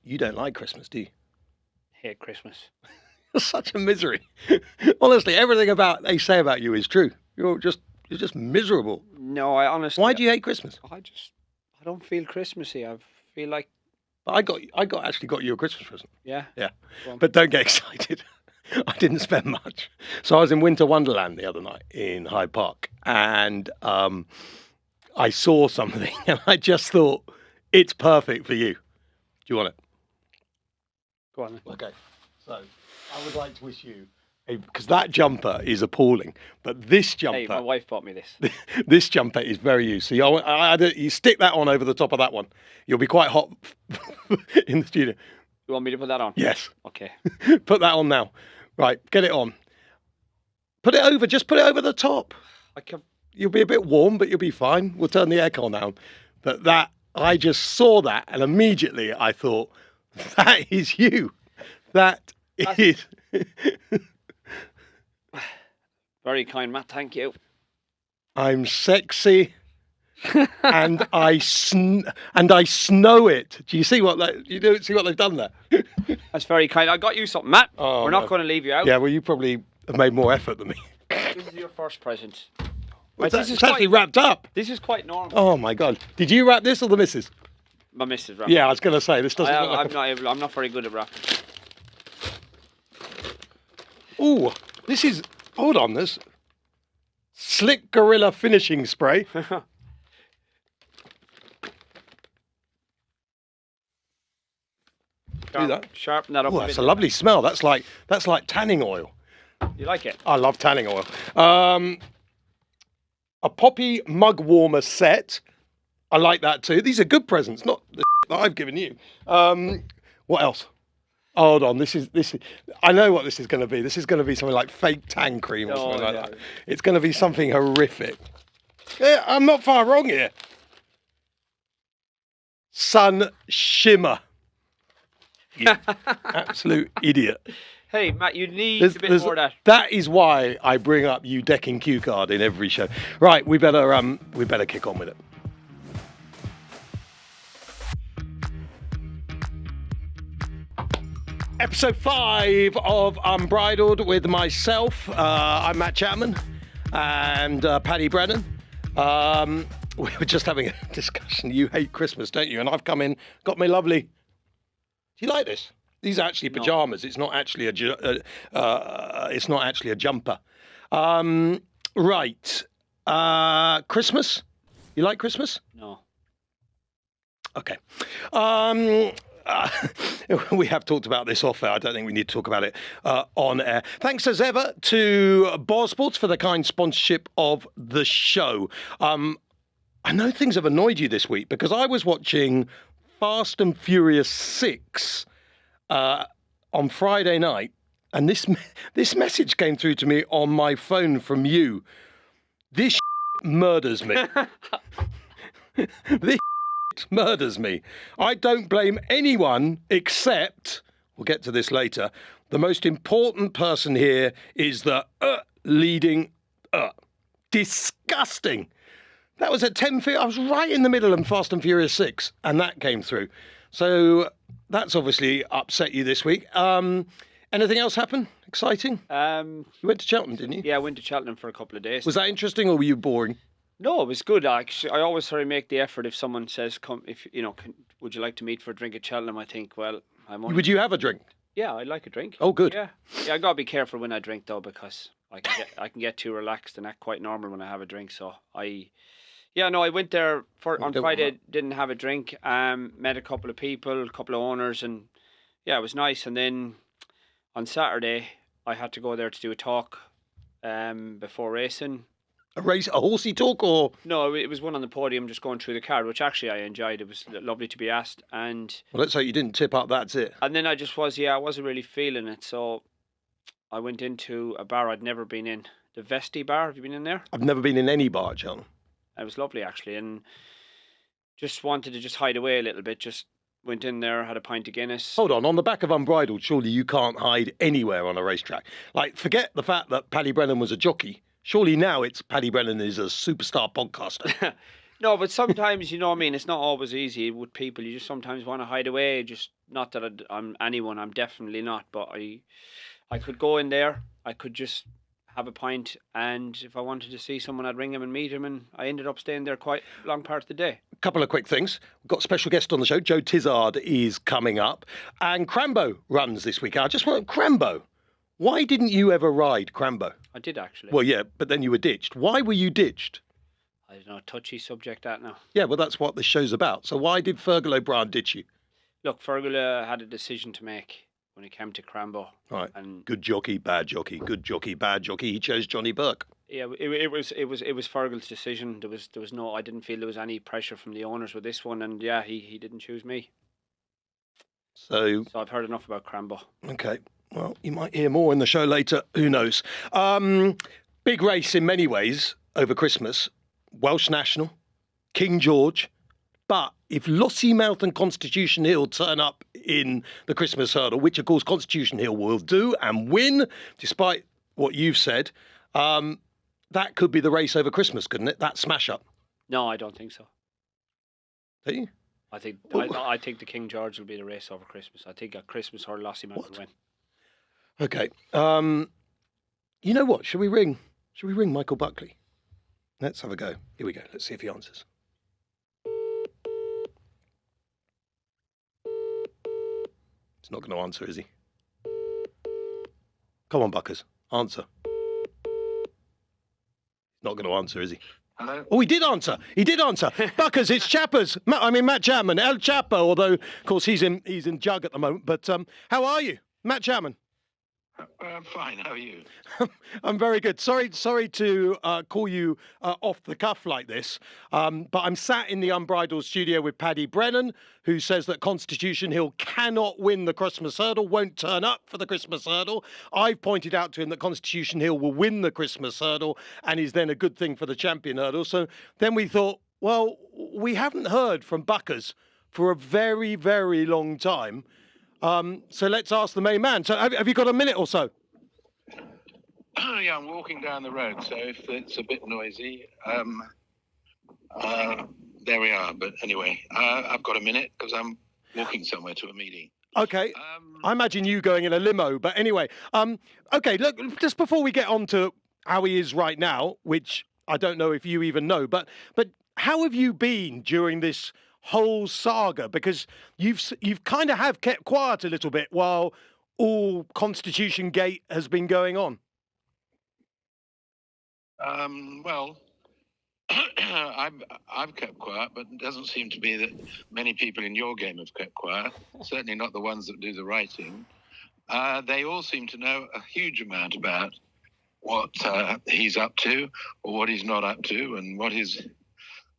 You don't like Christmas, do you? Hate Christmas. You're such a misery. Honestly, everything they say about you is true. You're just miserable. No, I honestly. Why do you hate Christmas? I don't feel Christmassy. I feel like. But I actually got you a Christmas present. Yeah. Yeah. But don't get excited. I didn't spend much. So I was in Winter Wonderland the other night in Hyde Park, and I saw something, and I just thought, it's perfect for you. Do you want it? Go on then. Okay. So I would like to wish you, because that jumper is appalling, but this jumper... Hey, my wife bought me this. This jumper is very you. So you stick that on over the top of that one. You'll be quite hot in the studio. You want me to put that on? Yes. Okay. Put that on now. Right, get it on. Just put it over the top. You'll be a bit warm, but you'll be fine. We'll turn the aircon down. But I just saw that, and immediately I thought, that is you. That's is. Very kind, Matt. Thank you. I'm sexy, and I snow it. Do you see what they've done there? That's very kind. I got you something, Matt. Oh, We're not going to leave you out. Yeah, well, you probably have made more effort than me. This is your first present. It's actually wrapped up. This is quite normal. Oh my God! Did you wrap this or the missus? My missus wrapped. Yeah, I was going to say this doesn't. I'm not very good at wrapping. Ooh, this is. Hold on, this Slick Gorilla finishing spray. Sharpen that up. Oh, that's a lovely smell. That's like tanning oil. You like it? I love tanning oil. A poppy mug warmer set. I like that too. These are good presents, not the that I've given you. What else? Hold on. This is. I know what this is going to be. This is going to be something like fake tan cream or something like that. It's going to be something horrific. Yeah, I'm not far wrong here. Sun shimmer. You absolute idiot. Hey, Matt, you need a bit more of that. That is why I bring up you decking cue card in every show. Right, we better kick on with it. Episode 5 of Unbridled with myself. I'm Matt Chapman and Paddy Brennan. We were just having a discussion. You hate Christmas, don't you? And I've come in, got my lovely. Do you like this? These are actually pajamas. No. It's not actually a jumper. Right. Christmas. You like Christmas? No. Okay. We have talked about this off air. I don't think we need to talk about it on air. Thanks as ever to BoyleSports for the kind sponsorship of the show. I know things have annoyed you this week because I was watching Fast and Furious 6 on Friday night, and this message came through to me on my phone from you. This murders me. This murders me. I don't blame anyone except, we'll get to this later, the most important person here is the leading. Disgusting. That was at 10:50. I was right in the middle of Fast and Furious 6, and that came through. So that's obviously upset you this week. Anything else happen? Exciting? You went to Cheltenham, didn't you? Yeah, I went to Cheltenham for a couple of days. Was that interesting, or were you boring? No, it was good. Actually, I always sort of make the effort if someone says, "Come, if would you like to meet for a drink at Cheltenham?" I think, well, Would you have a drink? Yeah, I like a drink. Oh, good. Yeah, I gotta be careful when I drink though, because I can get too relaxed and act quite normal when I have a drink. So I went there on Friday. Didn't have a drink. Met a couple of people, a couple of owners, and yeah, it was nice. And then on Saturday, I had to go there to do a talk before racing. A horsey talk, or? No, it was one on the podium, just going through the card, which actually I enjoyed. It was lovely to be asked. And well, let's hope you didn't tip up, that's it. And then I wasn't really feeling it. So I went into a bar I'd never been in. The Vesti bar, have you been in there? I've never been in any bar, John. It was lovely, actually. And just wanted to just hide away a little bit. Just went in there, had a pint of Guinness. Hold on the back of Unbridled, surely you can't hide anywhere on a racetrack. Like, forget the fact that Paddy Brennan was a jockey. Surely now it's Paddy Brennan is a superstar podcaster. No, but sometimes, you know what I mean, it's not always easy with people. You just sometimes want to hide away. Just not that I'm anyone. I'm definitely not. But I could go in there. I could just have a pint, and if I wanted to see someone, I'd ring him and meet him. And I ended up staying there quite a long part of the day. A couple of quick things. We've got a special guest on the show. Joe Tizard is coming up, and Crambo runs this week. I just want Crambo. Why didn't you ever ride Crambo? I did actually. Well, yeah, but then you were ditched. Why were you ditched? I don't know, touchy subject that now. Yeah, well, that's what this show's about. So why did Fergal O'Brien ditch you? Look, Fergal had a decision to make when it came to Crambo. Right. And good jockey, bad jockey. Good jockey, bad jockey. He chose Johnny Burke. Yeah, it was Fergal's decision. There was no. I didn't feel there was any pressure from the owners with this one, and yeah, he didn't choose me. So I've heard enough about Crambo. Okay. Well, you might hear more in the show later. Who knows? Big race in many ways over Christmas. Welsh National, King George. But if Lossiemouth and Constitution Hill turn up in the Christmas hurdle, which of course Constitution Hill will do and win, despite what you've said, that could be the race over Christmas, couldn't it? That smash up. No, I don't think so. Do you? I think the King George will be the race over Christmas. I think at Christmas or Lossiemouth will win. Okay. You know what? Should we ring Michael Buckley? Let's have a go. Here we go. Let's see if he answers. He's not going to answer, is he? Come on, Buckers. Answer. Not going to answer, is he? Hello? Oh, he did answer. He did answer. Buckers, it's Chappers. Matt Chapman. El Chapo, although, of course, he's in Jug at the moment. But how are you? Matt Chapman. I'm fine. How are you? I'm very good. Sorry to call you off the cuff like this, but I'm sat in the Unbridled studio with Paddy Brennan, who says that Constitution Hill cannot win the Christmas hurdle, won't turn up for the Christmas hurdle. I've pointed out to him that Constitution Hill will win the Christmas hurdle and is then a good thing for the champion hurdle. So then we thought, well, we haven't heard from Buckers for a very, very long time. So let's ask the main man. So have you got a minute or so? Yeah, I'm walking down the road, so if it's a bit noisy, there we are. But anyway, I've got a minute because I'm walking somewhere to a meeting. Okay. I imagine you going in a limo, but anyway. Okay, look, just before we get on to how he is right now, which I don't know if you even know, but how have you been during this whole saga? Because you've kind of have kept quiet a little bit while all Constitution Gate has been going on. Well, I've kept quiet, but it doesn't seem to be that many people in your game have kept quiet. Certainly not the ones that do the writing. They all seem to know a huge amount about what he's up to, or what he's not up to, and what his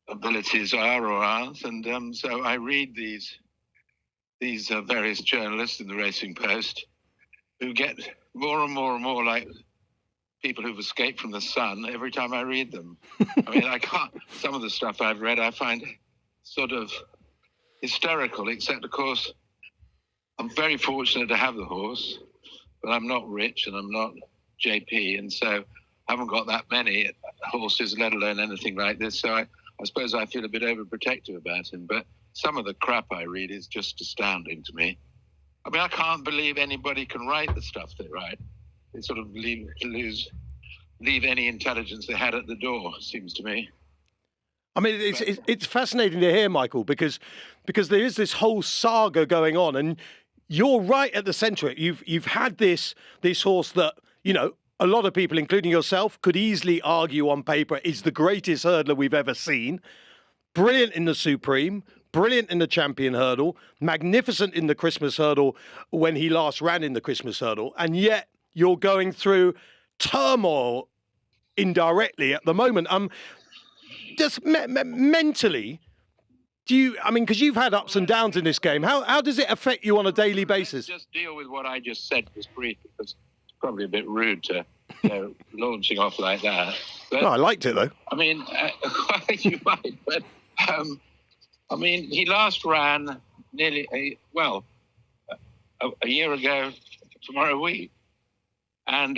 abilities are or aren't. And so I read these various journalists in the Racing Post who get more and more and more like people who've escaped from the sun every time I read them. I mean, some of the stuff I've read I find sort of hysterical, except, of course, I'm very fortunate to have the horse, but I'm not rich and I'm not JP, and so I haven't got that many horses, let alone anything like this. So I suppose I feel a bit overprotective about him, but some of the crap I read is just astounding to me. I mean, I can't believe anybody can write the stuff they write. They sort of leave any intelligence they had at the door, it seems to me. I mean, it's fascinating to hear, Michael, because there is this whole saga going on, and you're right at the centre of it. You've had this horse that, you know, a lot of people, including yourself, could easily argue on paper is the greatest hurdler we've ever seen. Brilliant in the Supreme, brilliant in the Champion Hurdle, magnificent in the Christmas Hurdle when he last ran in the Christmas Hurdle, and yet you're going through turmoil indirectly at the moment. Just mentally, because you've had ups and downs in this game, how does it affect you on a daily basis? Let's just deal with what I just said just briefly, because it's probably a bit rude to launching off like that. But, no, I liked it, though. I mean, you might, but I mean, he last ran nearly a year ago tomorrow week, and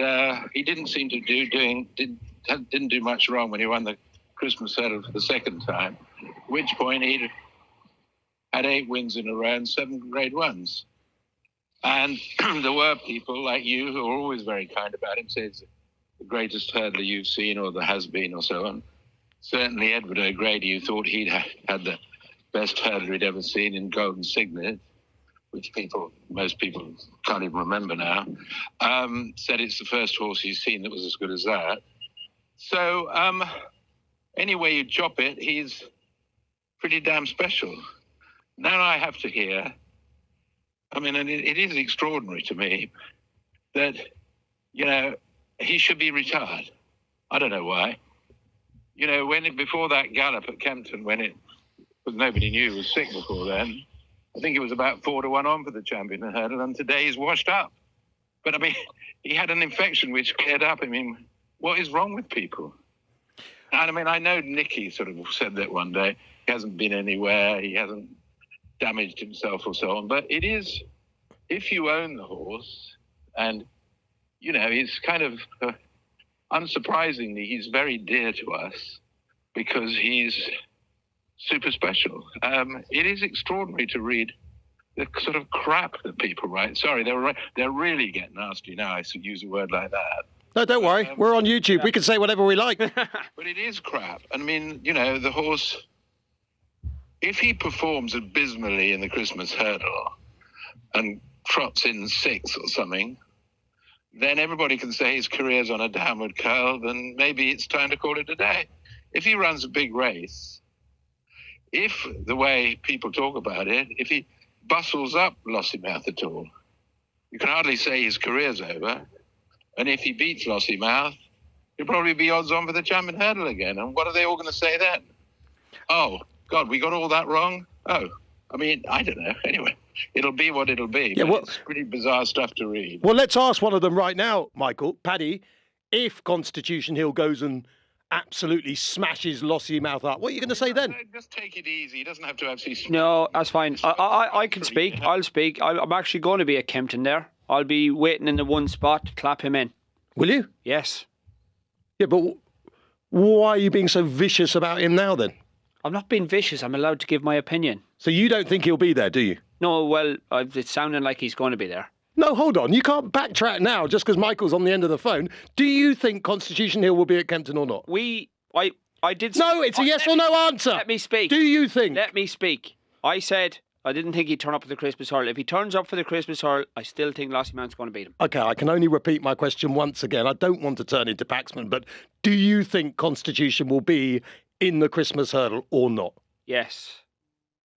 he didn't seem to didn't do much wrong when he won the Christmas hurdle for the second time, at which point he'd had 8 wins in a row and 7 Grade 1s. And there were people like you who are always very kind about him, say it's the greatest hurdler you've seen or there has been or so on. Certainly Edward O'Grady, who thought he'd had the best hurdler he'd ever seen in Golden Signet, which most people can't even remember now, said it's the first horse he's seen that was as good as that. So any way you chop it, he's pretty damn special. Now I have to hear, I mean, and it is extraordinary to me that, you know, he should be retired. I don't know why. You know, before that gallop at Kempton, because nobody knew he was sick before then, I think it was about 4-1 on for the champion hurdle, and today he's washed up. But I mean, he had an infection which cleared up. I mean, what is wrong with people? And I mean, I know Nicky sort of said that one day. He hasn't been anywhere. He hasn't damaged himself or so on. But it is, if you own the horse, and, you know, he's kind of, unsurprisingly, he's very dear to us because he's super special. It is extraordinary to read the sort of crap that people write. Sorry, they're really getting nasty now. I should use a word like that. No, don't worry. We're on YouTube. Yeah. We can say whatever we like. But it is crap. I mean, you know, the horse, if he performs abysmally in the Christmas hurdle and trots in 6th or something, then everybody can say his career's on a downward curve and maybe it's time to call it a day. If he runs a big race, if the way people talk about it, if he bustles up Lossiemouth at all, you can hardly say his career's over. And if he beats Lossiemouth, he'll probably be odds on for the champion hurdle again. And what are they all going to say then? Oh, God, we got all that wrong? Oh, I mean, I don't know. Anyway, it'll be what it'll be. Yeah, well, it's pretty bizarre stuff to read. Well, let's ask one of them right now, Michael. Paddy, if Constitution Hill goes and absolutely smashes Lossiemouth up, what are you going to say then? Just take it easy. He doesn't have to actually smash. No, that's fine. I can speak. I'll speak. I'm actually going to be at Kempton there. I'll be waiting in the one spot to clap him in. Will you? Yes. Yeah, but why are you being so vicious about him now then? I'm not being vicious. I'm allowed to give my opinion. So you don't think he'll be there, do you? No, well, it's sounding like he's going to be there. No, hold on. You can't backtrack now just because Michael's on the end of the phone. Do you think Constitution Hill will be at Kempton or not? I did... No, it's a yes or no answer. Let me speak. Do you think? Let me speak. I said... I didn't think he'd turn up for the Christmas hurl. If he turns up for the Christmas hurl, I still think Lossiemouth's going to beat him. OK, I can only repeat my question once again. I don't want to turn into Paxman, but do you think Constitution will be in the Christmas hurdle or not? Yes.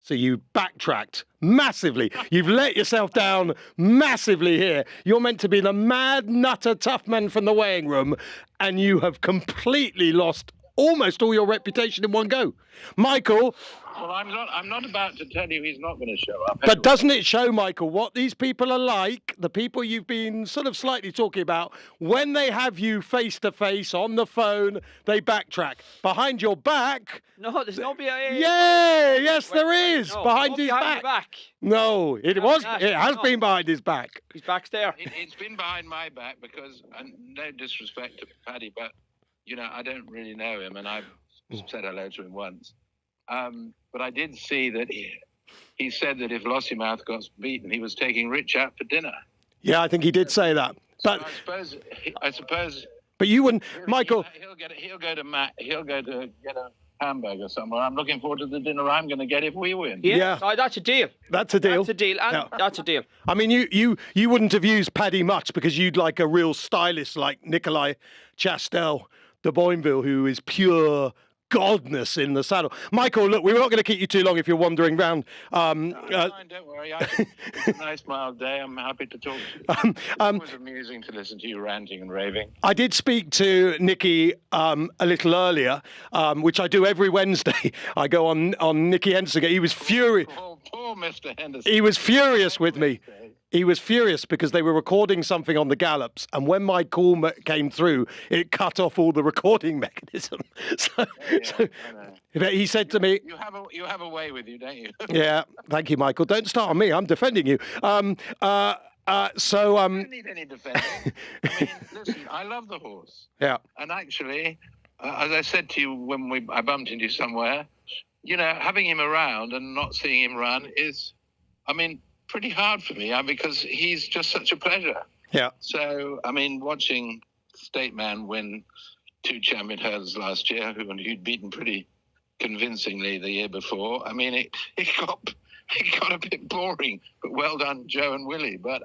So you backtracked massively. You've let yourself down massively here. You're meant to be the mad nutter tough man from the weighing room, and you have completely lost almost all your reputation in one go. Michael... Well, I'm not about to tell you he's not going to show up. But doesn't it show, Michael, what these people are like, the people you've been sort of slightly talking about, when they have you face-to-face on the phone, they backtrack. Behind your back... No, there's no behind... Yeah, yes, there is. No, behind his back. No, it has been behind his back. His back's there. It's been behind my back because, and no disrespect to Paddy, but, you know, I don't really know him, and I've said hello to him once. But I did see that he said that if Lossiemouth got beaten, he was taking Rich out for dinner. Yeah, I think he did say that. But so I suppose. But you wouldn't, Michael. He'll go to Matt. He'll go to get a hamburger somewhere. I'm looking forward to the dinner I'm going to get if we win. Yeah. Oh, that's a deal. That's a deal. That's a deal. That's a deal. I mean, you wouldn't have used Paddy much because you'd like a real stylist like Nikolai Chastel de Boinville, who is pure godness in the saddle. Michael, look, we're not going to keep you too long if you're wandering round. No, don't worry. It's a nice mild day. I'm happy to talk to you. It's always amusing to listen to you ranting and raving. I did speak to Nicky a little earlier, which I do every Wednesday. I go on Nicky Henderson. He was furious. Poor Mr. Henderson. He was furious with me. He was furious because they were recording something on the gallops, and when my call came through, it cut off all the recording mechanism. So he said to me, "You have a way with you, don't you?" Yeah, thank you, Michael. Don't start on me. I'm defending you. I don't need any defending. I mean, listen, I love the horse. Yeah. And actually, as I said to you when I bumped into you somewhere, having him around and not seeing him run is, pretty hard for me because he's just such a pleasure. Yeah. So, watching State Man win 2 champion hurdles last year, who'd beaten pretty convincingly the year before, it got a bit boring, but well done, Joe and Willie. But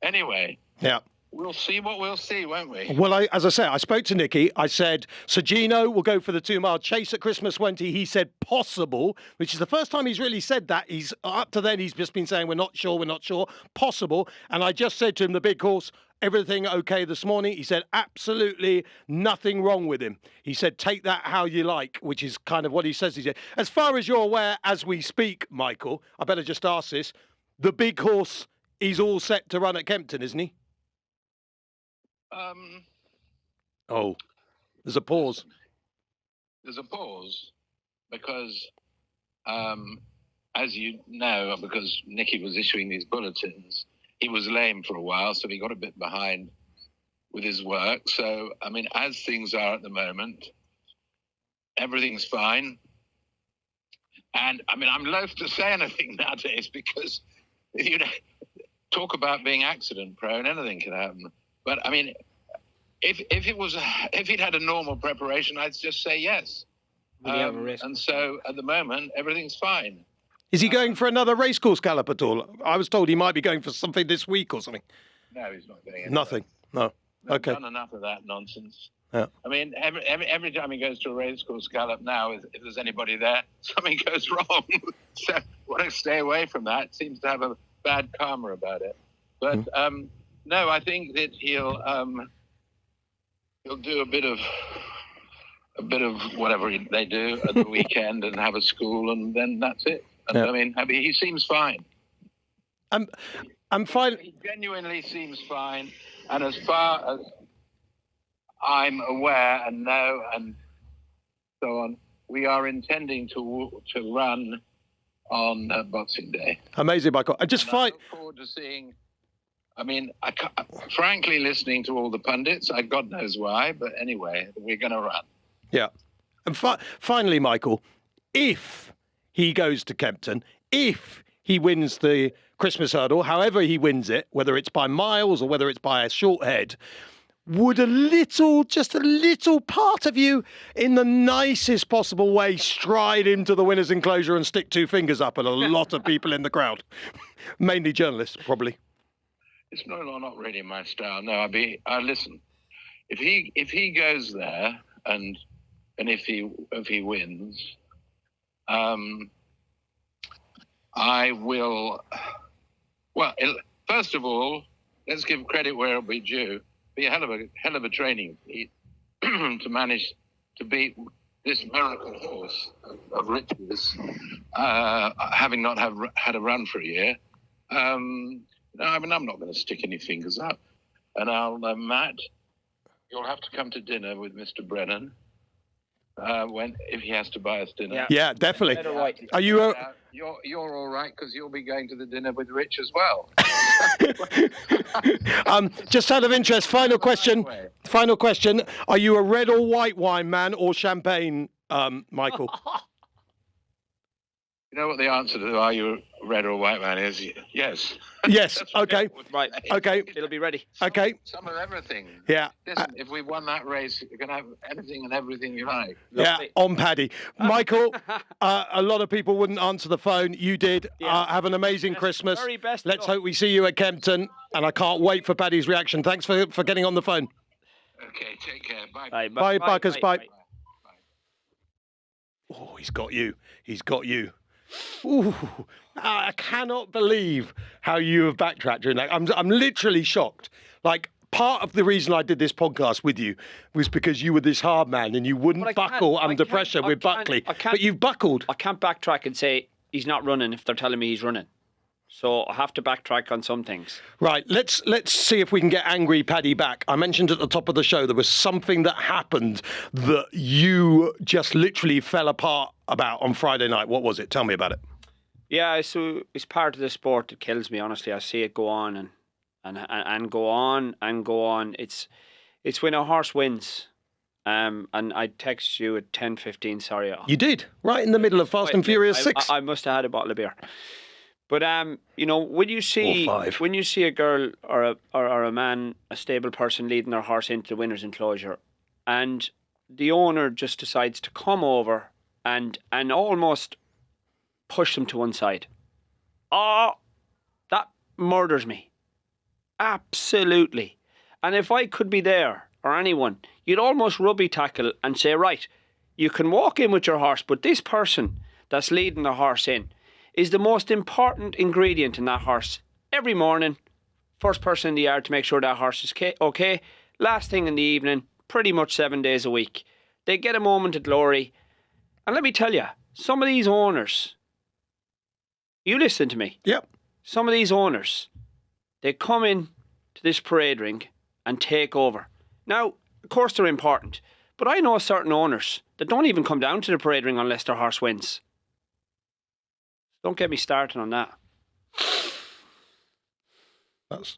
anyway. Yeah. We'll see what we'll see, won't we? Well, as I said, I spoke to Nicky. I said, Gino will go for the 2-mile chase at Christmas 20. He said possible, which is the first time he's really said that. He's up to then, he's just been saying, we're not sure, possible. And I just said to him, the big horse, everything okay this morning? He said, absolutely nothing wrong with him. He said, take that how you like, which is kind of what he says. He said, as far as you're aware, as we speak, Michael, I better just ask this, the big horse is all set to run at Kempton, isn't he? There's a pause. There's a pause because, as you know, because Nicky was issuing these bulletins, he was lame for a while, so he got a bit behind with his work. So, as things are at the moment, everything's fine. And, I'm loath to say anything nowadays because, talk about being accident prone, anything can happen. But if he'd had a normal preparation, I'd just say yes. And so at the moment, everything's fine. Is he going for another racecourse gallop at all? I was told he might be going for something this week or something. No, he's not going anywhere. Nothing. No. Okay. Done enough of that nonsense. Yeah. Every time he goes to a racecourse gallop now, if there's anybody there, something goes wrong. So want to stay away from that. Seems to have a bad karma about it. But no, I think that he'll do a bit of whatever they do at the weekend and have a school, and then that's it. And he seems fine. I'm fine. He genuinely seems fine, and as far as I'm aware and know and so on, we are intending to run on Boxing Day. Amazing, Michael. I just look forward to seeing. Frankly, listening to all the pundits, God knows why, but anyway, we're going to run. Yeah. And finally, Michael, if he goes to Kempton, if he wins the Christmas hurdle, however he wins it, whether it's by miles or whether it's by a short head, would just a little part of you, in the nicest possible way, stride into the winner's enclosure and stick 2 fingers up at a lot of people in the crowd? Mainly journalists, probably. It's not really my style. No, listen. If he goes there and if he wins, I will. Well, first of all, let's give credit where it'll be due. Be a hell of a training feat to manage to beat this miracle horse of riches, having not had a run for a year. No, I'm not going to stick any fingers up. And Matt, you'll have to come to dinner with Mr. Brennan if he has to buy us dinner. Yeah, definitely. Are you? You're all right because you'll be going to the dinner with Rich as well. Just out of interest, final question. Are you a red or white wine man or champagne, Michael? You know what the answer to are you a red or white man is? Yes. Yes. Okay. Right. Okay. It'll be ready. Okay. Some of everything. Yeah. Listen, if we won that race, you're going to have anything and everything you like. Yeah, on Paddy. Michael, a lot of people wouldn't answer the phone. You did. Yeah. Have an amazing Christmas. Very best. Let's hope we see you at Kempton. And I can't wait for Paddy's reaction. Thanks for getting on the phone. Okay, take care. Bye. Bye, Buckers. Bye. Oh, he's got you. Ooh, I cannot believe how you have backtracked during that. I'm literally shocked. Like, part of the reason I did this podcast with you was because you were this hard man and you wouldn't buckle under pressure with Buckley. But you've buckled. I can't backtrack and say he's not running if they're telling me he's running. So I have to backtrack on some things. Right, let's see if we can get angry Paddy back. I mentioned at the top of the show there was something that happened that you just literally fell apart about on Friday night. What was it? Tell me about it. Yeah, so it's part of the sport that kills me, honestly. I see it go on and go on and go on. It's when a horse wins And I text you at 10:15. Sorry, You did, right in the middle of Fast and Furious 6. I must have had a bottle of beer. But when you see Or 5. when you see a girl or a man, a stable person leading their horse into the winner's enclosure, and the owner just decides to come over and almost push them to one side, that murders me. Absolutely. And if I could be there, or anyone, you'd almost rugby tackle and say, right, you can walk in with your horse, but this person that's leading the horse in is the most important ingredient in that horse. Every morning, first person in the yard to make sure that horse is okay. Last thing in the evening, pretty much 7 days a week. They get a moment of glory. And let me tell you, some of these owners, you listen to me. Yep. Some of these owners, they come in to this parade ring and take over. Now, of course they're important, but I know certain owners that don't even come down to the parade ring unless their horse wins. Don't get me started on that.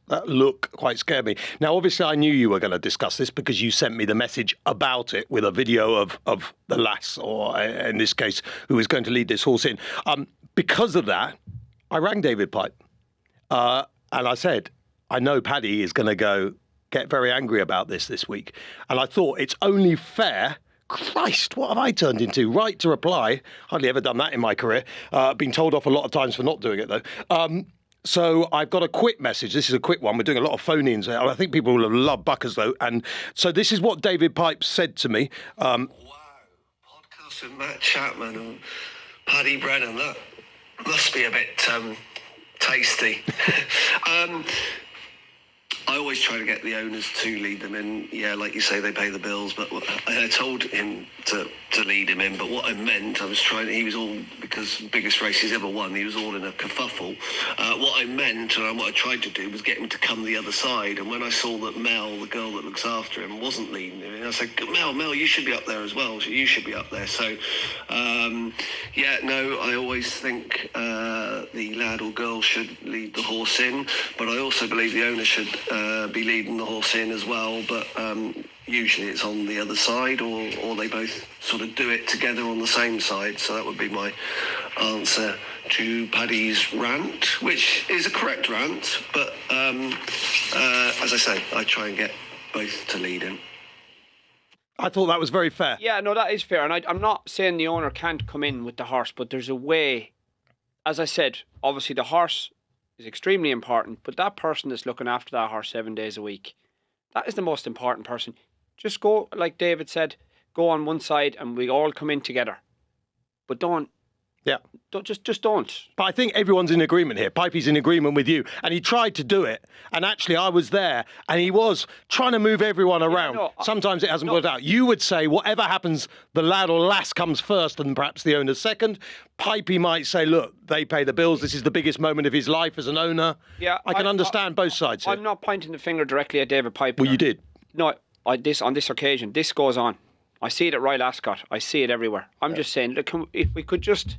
That look quite scared me. Now, obviously, I knew you were going to discuss this because you sent me the message about it with a video of the lass, or in this case, who is going to lead this horse in. Because of that, I rang David Pipe and I said, I know Paddy is going to get very angry about this week. And I thought it's only fair. Christ, what have I turned into? Right to reply. Hardly ever done that in my career. Been told off a lot of times for not doing it, though. So I've got a quick message. This is a quick one. We're doing a lot of phone-ins. I think people will love Buckers, though. And so this is what David Pipe said to me. Wow. Podcast with Matt Chapman and Paddy Brennan. That must be a bit tasty. I always try to get the owners to lead them in. Yeah, like you say, they pay the bills, but I told him to lead him in, but what I meant, he was all, because biggest race he's ever won, he was all in a kerfuffle. What I meant, and what I tried to do, was get him to come the other side, and when I saw that Mel, the girl that looks after him, wasn't leading him, I said, Mel, you should be up there as well, you should be up there. So, I always think the lad or girl should lead the horse in, but I also believe the owner should be leading the horse in as well, but usually it's on the other side, or they both sort of do it together on the same side. So that would be my answer to Paddy's rant, which is a correct rant, but as I say, I try and get both to lead him. I thought that was very fair. Yeah, no, that is fair. And I'm not saying the owner can't come in with the horse, but there's a way. As I said, obviously the horse is extremely important, but that person that's looking after that horse 7 days a week, that is the most important person. Just go, like David said, go on one side and we all come in together. But don't just don't. But I think everyone's in agreement here. Pipey's in agreement with you. And he tried to do it. And actually, I was there. And he was trying to move everyone around. Sometimes it hasn't worked out. You would say, whatever happens, the lad or lass comes first and perhaps the owner second. Pipey might say, look, they pay the bills. This is the biggest moment of his life as an owner. Yeah, I can understand both sides here. I'm not pointing the finger directly at David Piper. Well, you did. No, on this occasion, this goes on. I see it at Royal Ascot. I see it everywhere. I'm just saying, look, if we could just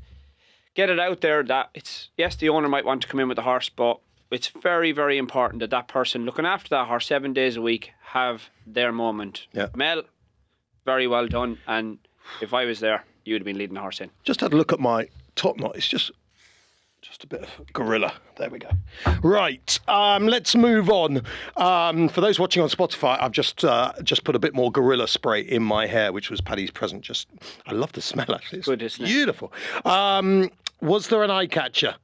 get it out there that it's, yes, the owner might want to come in with the horse, but it's very, very important that that person looking after that horse 7 days a week have their moment. Yeah. Mel, very well done. And if I was there, you would have been leading the horse in. Just had a look at my top knot. It's just a bit of gorilla. There we go. Right, let's move on. For those watching on Spotify, I've just put a bit more gorilla spray in my hair, which was Paddy's present. I love the smell, actually. It's good, isn't it? Beautiful. Was there an eye catcher?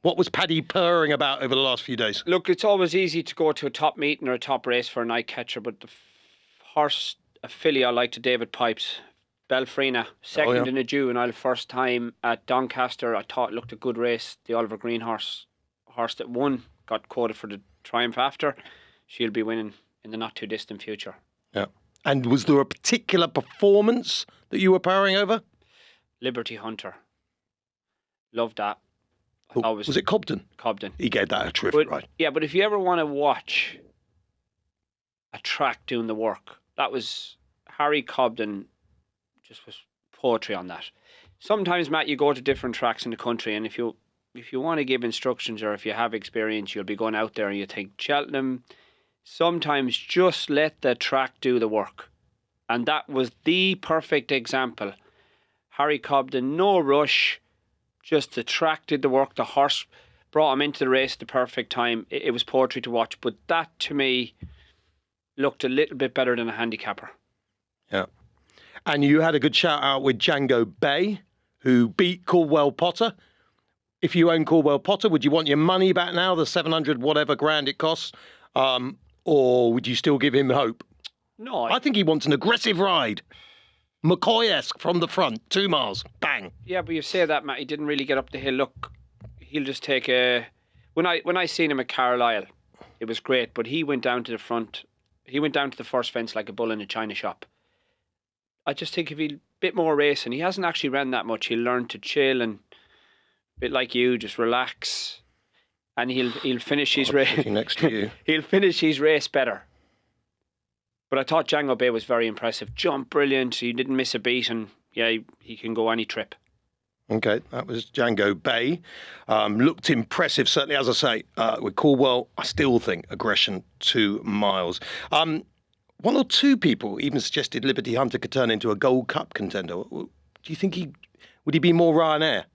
What was Paddy purring about over the last few days? Look, it's always easy to go to a top meeting or a top race for an eye catcher, but the horse, a filly I like to David Pipes, Belfrina, second in a juvenile, first time at Doncaster. I thought it looked a good race. The Oliver Green horse that won, got quoted for the triumph after. She'll be winning in the not too distant future. Yeah. And was there a particular performance that you were powering over? Liberty Hunter. Loved that. Was it Cobden? Cobden. He gave that a terrific ride. Yeah, but if you ever want to watch a track doing the work, that was Harry Cobden. Just was poetry on that. Sometimes, Matt, you go to different tracks in the country, and if you want to give instructions or if you have experience, you'll be going out there and you think Cheltenham. Sometimes just let the track do the work, And that was the perfect example. Harry Cobden, no rush, just the track did the work. The horse brought him into the race at the perfect time. It was poetry to watch. But that, to me, looked a little bit better than a handicapper. Yeah. And you had a good shout out with Django Bay, who beat Caldwell Potter. If you own Caldwell Potter, would you want your money back now, the 700 whatever grand it costs? Or would you still give him hope? No. I think he wants an aggressive ride. McCoy-esque from the front, 2 miles, bang. Yeah, but you say that, Matt, he didn't really get up the hill. Look, he'll just take a... When I seen him at Carlisle, it was great, but he went down to the front. He went down to the first fence like a bull in a china shop. I just think if he a bit more racing, he hasn't actually ran that much. He'll learn to chill and a bit like you, just relax, and he'll finish his race next to you. He'll finish his race better. But I thought Django Bay was very impressive. Jump brilliant. He didn't miss a beat, and yeah, he can go any trip. Okay, that was Django Bay. Looked impressive, certainly, as I say, with Caldwell. I still think aggression 2 miles. One or two people even suggested Liberty Hunter could turn into a Gold Cup contender. Do you think would he be more Ryanair?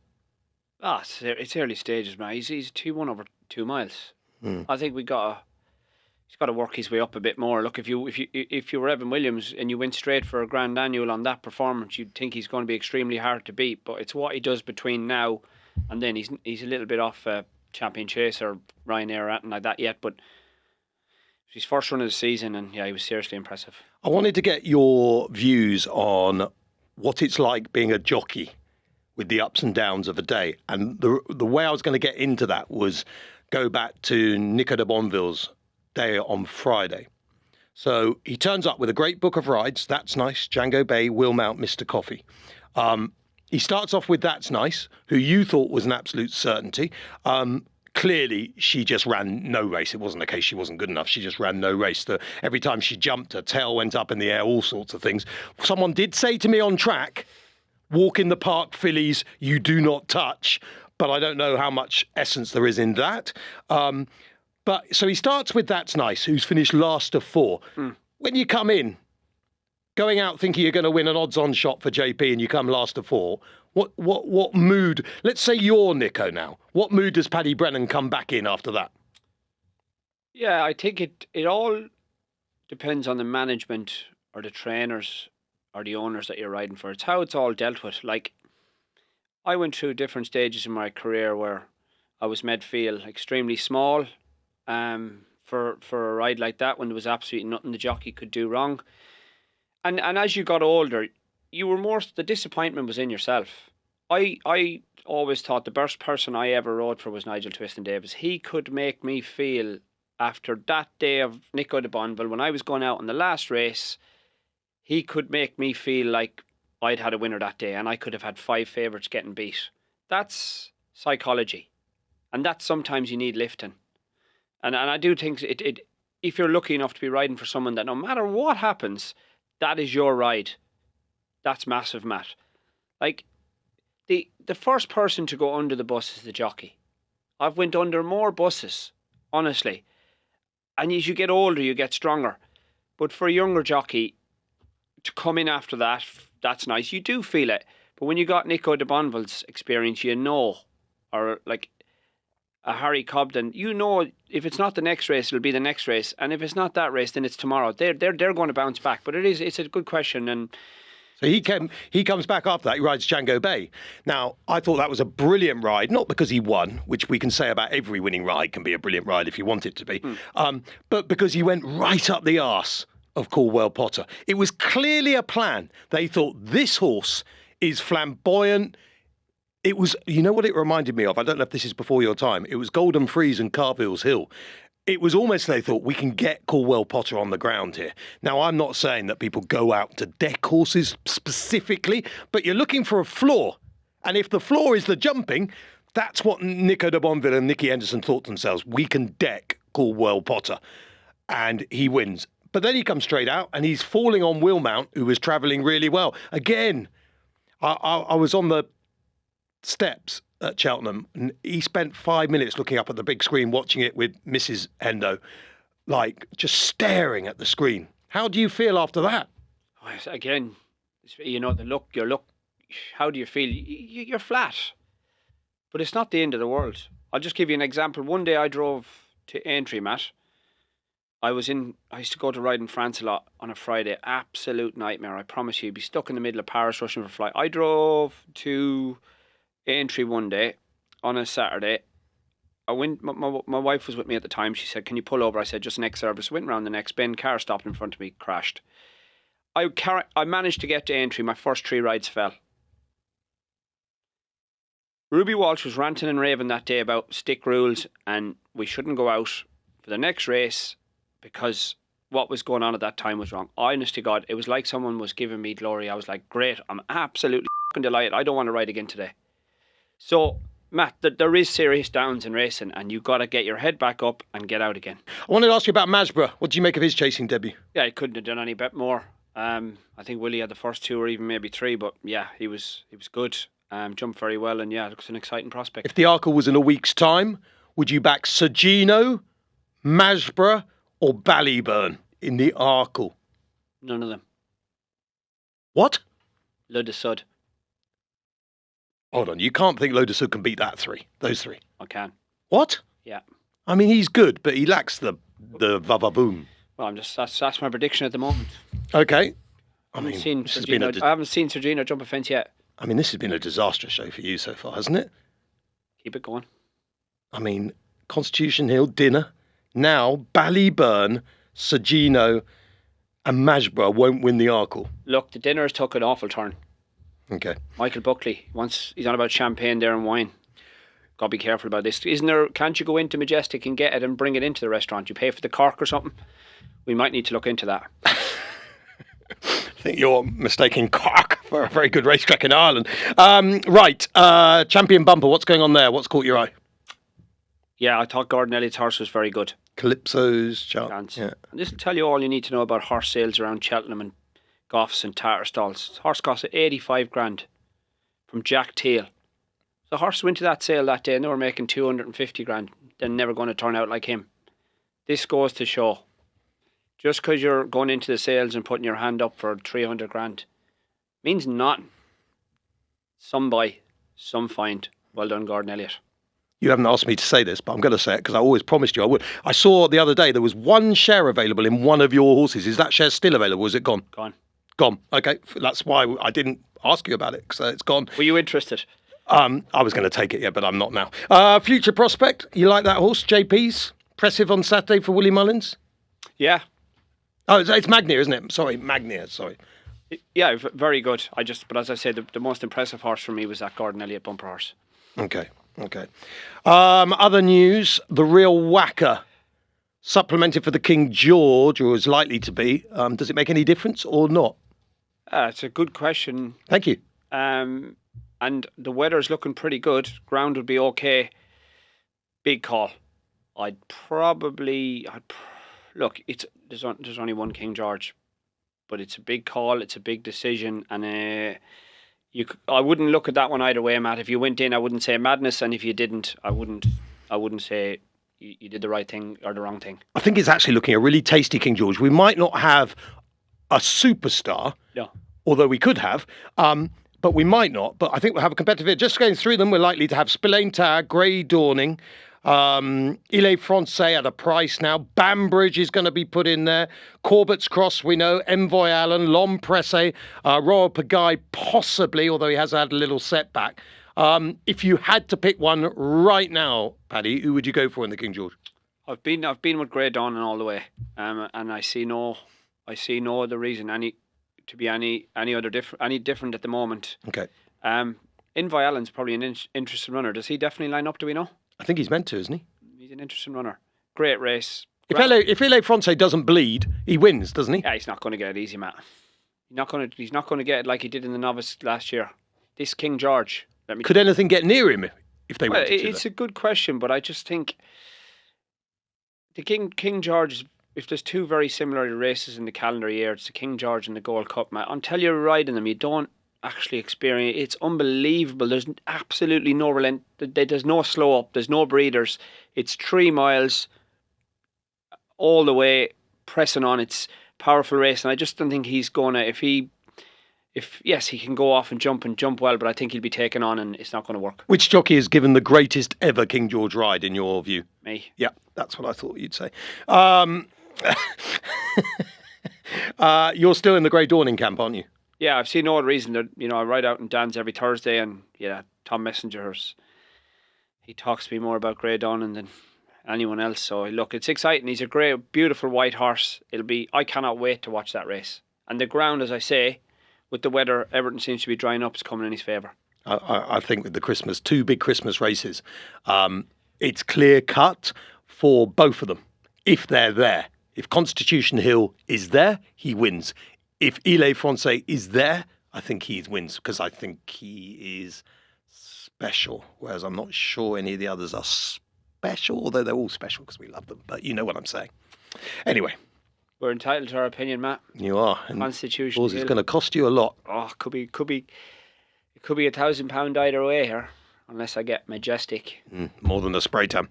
It's early stages, man. He's 2-1 over 2 miles. I think he's got to work his way up a bit more. Look, if you were Evan Williams and you went straight for a grand annual on that performance, you'd think he's going to be extremely hard to beat. But it's what he does between now and then. He's a little bit off Champion Chase or Ryanair or anything like that yet, but it's his first run of the season, and yeah, he was seriously impressive. I wanted to get your views on what it's like being a jockey with the ups and downs of a day. And the way I was going to get into that was go back to Nico de Bonville's day on Friday. So he turns up with a great book of rides. That's nice. Django Bay, Will Mount, Mr. Coffee. He starts off with That's Nice, who you thought was an absolute certainty. Clearly, she just ran no race. It wasn't the case she wasn't good enough. She just ran no race. Every time she jumped, her tail went up in the air, all sorts of things. Someone did say to me on track, walk in the park fillies, you do not touch. But I don't know how much essence there is in that. But so he starts with That's Nice, who's finished last of 4. When you come in, going out thinking you're going to win an odds-on shot for JP and you come last of 4, what mood? Let's say you're Nico now. What mood does Paddy Brennan come back in after that? Yeah, I think it all depends on the management or the trainers or the owners that you're riding for. It's how it's all dealt with. Like, I went through different stages in my career where I was made feel extremely small for a ride like that when there was absolutely nothing the jockey could do wrong. And as you got older, you were the disappointment was in yourself. I always thought the best person I ever rode for was Nigel Twiston Davis. He could make me feel, after that day of Nico de Bonville, when I was going out in the last race, he could make me feel like I'd had a winner that day and I could have had 5 favourites getting beat. That's psychology. And that's sometimes you need lifting. And I do think if you're lucky enough to be riding for someone that no matter what happens, that is your ride. That's massive, Matt. Like, the first person to go under the bus is the jockey. I've went under more buses, honestly. And as you get older, you get stronger. But for a younger jockey to come in after that, that's nice. You do feel it. But when you got Nico de Bonville's experience, you know, or like a Harry Cobden, you know, if it's not the next race, it'll be the next race. And if it's not that race, then it's tomorrow. They're going to bounce back. But it's a good question. And so he comes back after that. He rides Django Bay. Now, I thought that was a brilliant ride, not because he won, which we can say about every winning ride can be a brilliant ride if you want it to be, but because he went right up the arse of Caldwell Potter. It was clearly a plan. They thought this horse is flamboyant. It was, you know what it reminded me of? I don't know if this is before your time. It was Golden Freeze and Carville's Hill. It was almost they thought, we can get Caldwell Potter on the ground here. Now, I'm not saying that people go out to deck horses specifically, but you're looking for a floor. And if the floor is the jumping, that's what Nico de Bonville and Nicky Henderson thought to themselves. We can deck Caldwell Potter. And he wins. But then he comes straight out and he's falling on Will Mount, who was travelling really well. Again, I was on the steps at Cheltenham, and he spent 5 minutes looking up at the big screen, watching it with Mrs. Hendo, like just staring at the screen. How do you feel after that? Again, the look, your look, how do you feel? You're flat. But it's not the end of the world. I'll just give you an example. One day I drove to Aintree, Matt. I used to go to ride in France a lot on a Friday. Absolute nightmare. I promise you. You'd be stuck in the middle of Paris rushing for a flight. I drove to Aintree one day on a Saturday. I went. My wife was with me at the time. She said, "Can you pull over?" I said, "Just next service." Went round the next bend. Car stopped in front of me. Crashed. I managed to get to Aintree. My first 3 rides fell. Ruby Walsh was ranting and raving that day about stick rules and we shouldn't go out for the next race because what was going on at that time was wrong. Honest to God, it was like someone was giving me glory. I was like, great, I'm absolutely delighted. I don't want to ride again today. So, Matt, there is serious downs in racing and you've got to get your head back up and get out again. I wanted to ask you about Majborough. What do you make of his chasing debut? Yeah, he couldn't have done any bit more. I think Willie had the first 2 or even maybe 3, but yeah, he was good. Jumped very well, and yeah, it looks an exciting prospect. If the Arkle was in a week's time, would you back Sir Gino, Majborough, or Ballyburn in the Arkle? None of them. What? Load of Sud. Hold on, you can't think Load of Sud can beat those 3. I can. What? Yeah. I mean, he's good, but he lacks the va-va-boom. Well, that's my prediction at the moment. Okay. I haven't seen Sir Gino jump a fence yet. I mean, this has been a disastrous show for you so far, hasn't it? Keep it going. I mean, Constitution Hill, dinner. Now, Ballyburn, Sir Gino and Majborough won't win the Arkle. Look, the dinner has took an awful turn. Okay. Michael Buckley, he's on about champagne there and wine. Got to be careful about this. Can't you go into Majestic and get it and bring it into the restaurant? You pay for the cork or something? We might need to look into that. I think you're mistaking Cork for a very good racetrack in Ireland. Right, Champion Bumper, what's going on there? What's caught your eye? Yeah, I thought Gordon Elliott's horse was very good. Calypso's chance. Yeah. And this will tell you all you need to know about horse sales around Cheltenham and Goffs and Tatterstalls. Horse cost 85 grand from Jack Teal. The horse went to that sale that day and they were making 250 grand. They're never going to turn out like him. This goes to show. Just because you're going into the sales and putting your hand up for 300 grand means nothing. Some buy, some find. Well done, Gordon Elliott. You haven't asked me to say this, but I'm going to say it because I always promised you I would. I saw the other day there was 1 share available in one of your horses. Is that share still available? Is it gone? Gone. Okay. That's why I didn't ask you about it because it's gone. Were you interested? I was going to take it, yeah, but I'm not now. Future Prospect. You like that horse? JP's? Impressive on Saturday for Willie Mullins? Yeah. Oh, it's Magnier, isn't it? Sorry, Magnier, sorry. Yeah, very good. But as I said, the most impressive horse for me was that Gordon Elliott bumper horse. Okay. Other news, the Real Whacker supplemented for the King George, or is likely to be. Does it make any difference or not? It's a good question. Thank you. And the weather's looking pretty good. Ground would be okay. Big call. Look, there's only one King George, but it's a big call. It's a big decision, and I wouldn't look at that one either way, Matt. If you went in, I wouldn't say madness, and if you didn't, I wouldn't say you did the right thing or the wrong thing. I think it's actually looking a really tasty King George. We might not have a superstar, although we could have, but we might not. But I think we'll have a competitive. Just going through them, we're likely to have Spillane Tag, Grey Dawning. Ile Francais at a price now. Bambridge is going to be put in there. Corbett's Cross, we know. Envoy Allen, L'Homme Pressé, Royal Pagaille, possibly, although he has had a little setback. If you had to pick one right now, Paddy, who would you go for in the King George? I've been with Grey Dawning all the way, and I see no other reason any different at the moment. Okay. Envoy Allen's probably an interesting runner. Does he definitely line up? Do we know? I think he's meant to, isn't he? He's an interesting runner. Great race. If Ile Francais doesn't bleed, he wins, doesn't he? Yeah, he's not going to get it easy, Matt. He's not going to get it like he did in the Novice last year. This King George. Could anything get near him if they wanted to? It's a good question, but I just think the King George, if there's 2 very similar races in the calendar year, it's the King George and the Gold Cup, Matt. Until you're riding them, you don't actually experience. It's unbelievable. There's absolutely no relent. There's no slow up. There's no breeders. It's 3 miles all the way, pressing on. It's powerful race, and I just don't think he's gonna. Yes, he can go off and jump well, but I think he'll be taken on, and it's not going to work. Which jockey has given the greatest ever King George ride, in your view? Me. Yeah, that's what I thought you'd say. You're still in the Grey Dawning camp, aren't you? Yeah, I've seen no reason that, I ride out in Dan's every Thursday, and Tom Messenger's, he talks to me more about Grey Dawning than anyone else. So look, it's exciting. He's a great, beautiful white horse. I cannot wait to watch that race. And the ground, as I say, with the weather, everything seems to be drying up. It's coming in his favour. I think with the two big Christmas races, it's clear cut for both of them if they're there. If Constitution Hill is there, he wins. If Ile Francais is there, I think he wins, because I think he is special, whereas I'm not sure any of the others are special, although they're all special because we love them. But you know what I'm saying. Anyway. We're entitled to our opinion, Matt. You are. Constitution Hill is going to cost you a lot. Oh, it could be £1,000 either way here, unless I get Majestic. More than a spray tan.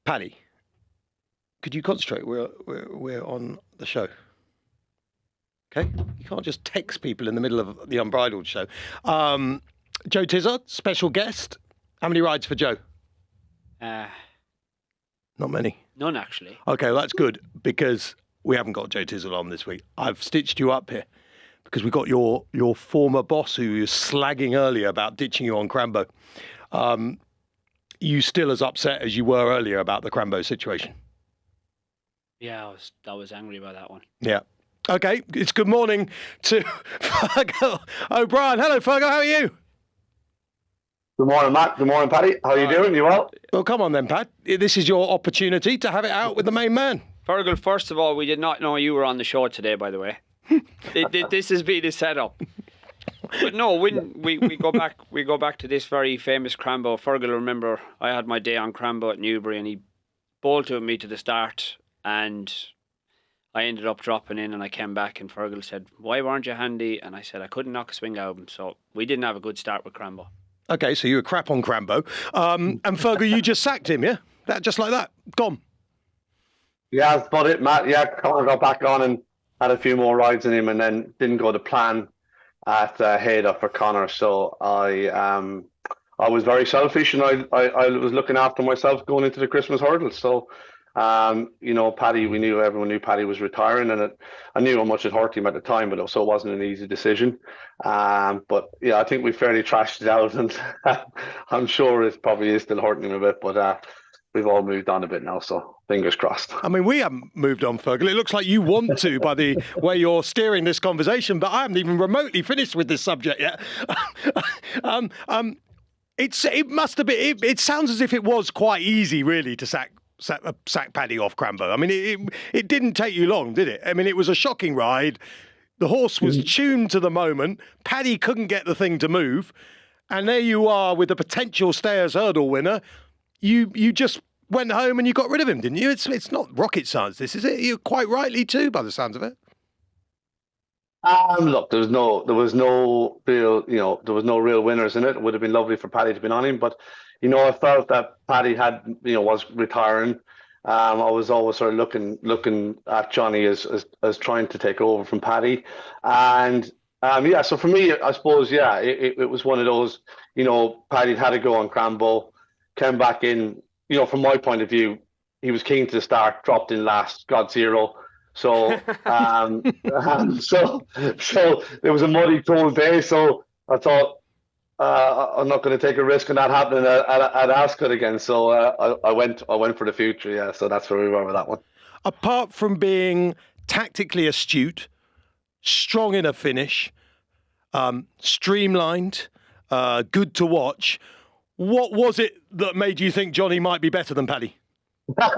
Paddy, could you concentrate? We're on the show. Okay, you can't just text people in the middle of the Unbridled show. Joe Tizard, special guest. How many rides for Joe? Not many. None, actually. Okay, well, that's good, because we haven't got Joe Tizard on this week. I've stitched you up here because we got your former boss, who was slagging earlier about ditching you on Crambo. You still as upset as you were earlier about the Crambo situation? Yeah, I was angry about that one. Yeah. Okay, it's good morning to Fergal O'Brien. Hello, Fergal, how are you? Good morning, Matt. Good morning, Paddy. How are you doing? You well? Well, come on then, Pat. This is your opportunity to have it out with the main man. Fergal, first of all, we did not know you were on the show today, by the way. This has been a setup. But no, when we go back to this very famous Crambo. Fergal, remember, I had my day on Crambo at Newbury, and he bolted me to the start, and I ended up dropping in, and I came back, and Fergal said, "Why weren't you handy?" And I said, "I couldn't knock a swing out of him." So we didn't have a good start with Crambo. Okay, so you were crap on Crambo. And Fergal, you just sacked him, yeah? Just like that? Gone. Yeah, that's about it, Matt. Yeah, Connor got back on and had a few more rides in him, and then didn't go to plan at Haydock for Connor. So I was very selfish, and I was looking after myself going into the Christmas hurdle. So Paddy, everyone knew Paddy was retiring, and I knew how much it hurt him at the time, but so it wasn't an easy decision. But yeah, I think we fairly trashed it out, and I'm sure it probably is still hurting him a bit, but we've all moved on a bit now, so fingers crossed. I mean, we haven't moved on, Fergal. It looks like you want to by the way you're steering this conversation, but I haven't even remotely finished with this subject yet. It must have been. It sounds as if it was quite easy, really, to sack Paddy off Crambo. I mean, it didn't take you long, did it? I mean, it was a shocking ride. The horse was tuned to the moment. Paddy couldn't get the thing to move. And there you are with the potential Stayers Hurdle winner. You just went home and you got rid of him, didn't you? It's not rocket science, this, is it? You're quite rightly too, by the sounds of it. Look, there was no real winners in it. It would have been lovely for Paddy to be on him, but I felt that Paddy was retiring. I was always sort of looking at Johnny as trying to take over from Paddy, and so for me, I suppose, it was one of those. Paddy had to go on Crambo, came back in. From my point of view, he was keen to start, dropped in last, got zero. So, so it was a muddy, cold day. So I thought, I'm not going to take a risk on that happening at Ascot again. So I went for the future. Yeah, so that's where we were with that one. Apart from being tactically astute, strong in a finish, streamlined, good to watch, what was it that made you think Johnny might be better than Paddy? I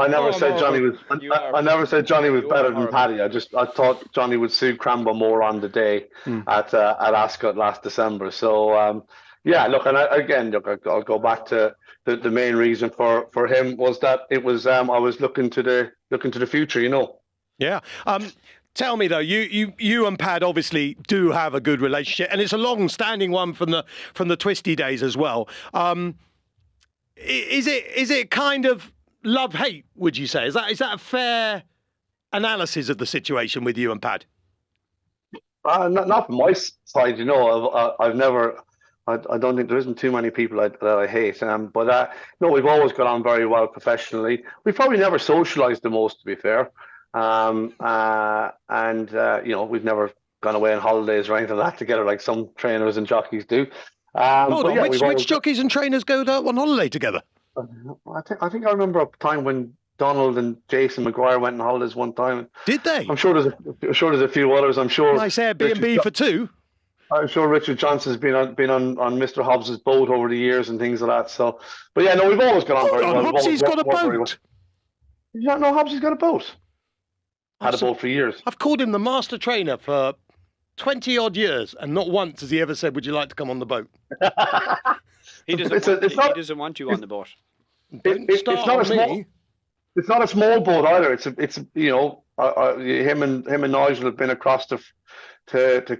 never said Johnny was. I never said Johnny was better than Paddy. I thought Johnny would suit Crambo more on the day at Ascot last December. So look, and I'll go back to the main reason for him was that it was I was looking to the future. Yeah. Tell me though, you and Pad obviously do have a good relationship, and it's a long-standing one from the Twisty days as well. Is it kind of love-hate, would you say? Is that a fair analysis of the situation with you and Pad? Not from my side, I've never. I don't think there isn't too many people that I hate. But no, we've always got on very well professionally. We've probably never socialised the most, to be fair. We've never gone away on holidays or anything like that together like some trainers and jockeys do. Hold on, which jockeys and trainers go on holiday together? I think I remember a time when Donald and Jason McGuire went on holidays one time. Did they? I'm sure there's a few others. I'm sure. Nice Airbnb for two. I'm sure Richard Johnson's been on Mr. Hobbs's boat over the years and things like that. So, but yeah, no, we've always got on very well. Hobbsy's got a boat. Did you not know Hobbsy's got a boat? Had a boat for years. I've called him the master trainer for 20 odd years, and not once has he ever said, "Would you like to come on the boat?" He doesn't want you on the boat. It's not a small boat either. It's him and Nigel have been across to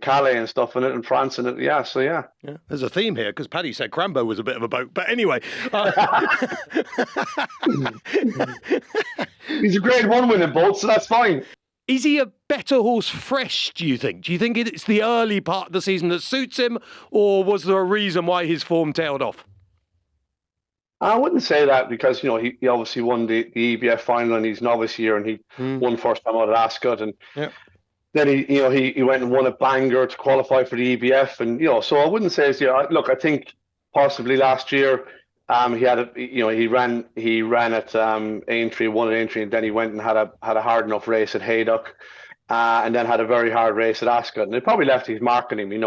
Calais and stuff in it, and France and it. Yeah, so yeah. There's a theme here because Paddy said Crambo was a bit of a boat, but anyway. He's a Grade 1 winning boat, so that's fine. Is he a better horse fresh, do you think? Do you think it's the early part of the season that suits him, or was there a reason why his form tailed off? I wouldn't say that because, he obviously won the EBF final in his novice year, and he won first time out at Ascot, and then he went and won a Bangor to qualify for the EBF, and so I wouldn't say look, I think possibly last year he ran at Aintree, won at Aintree, and then he went and had a hard enough race at Haydock, and then had a very hard race at Ascot, and it probably left his mark on him, and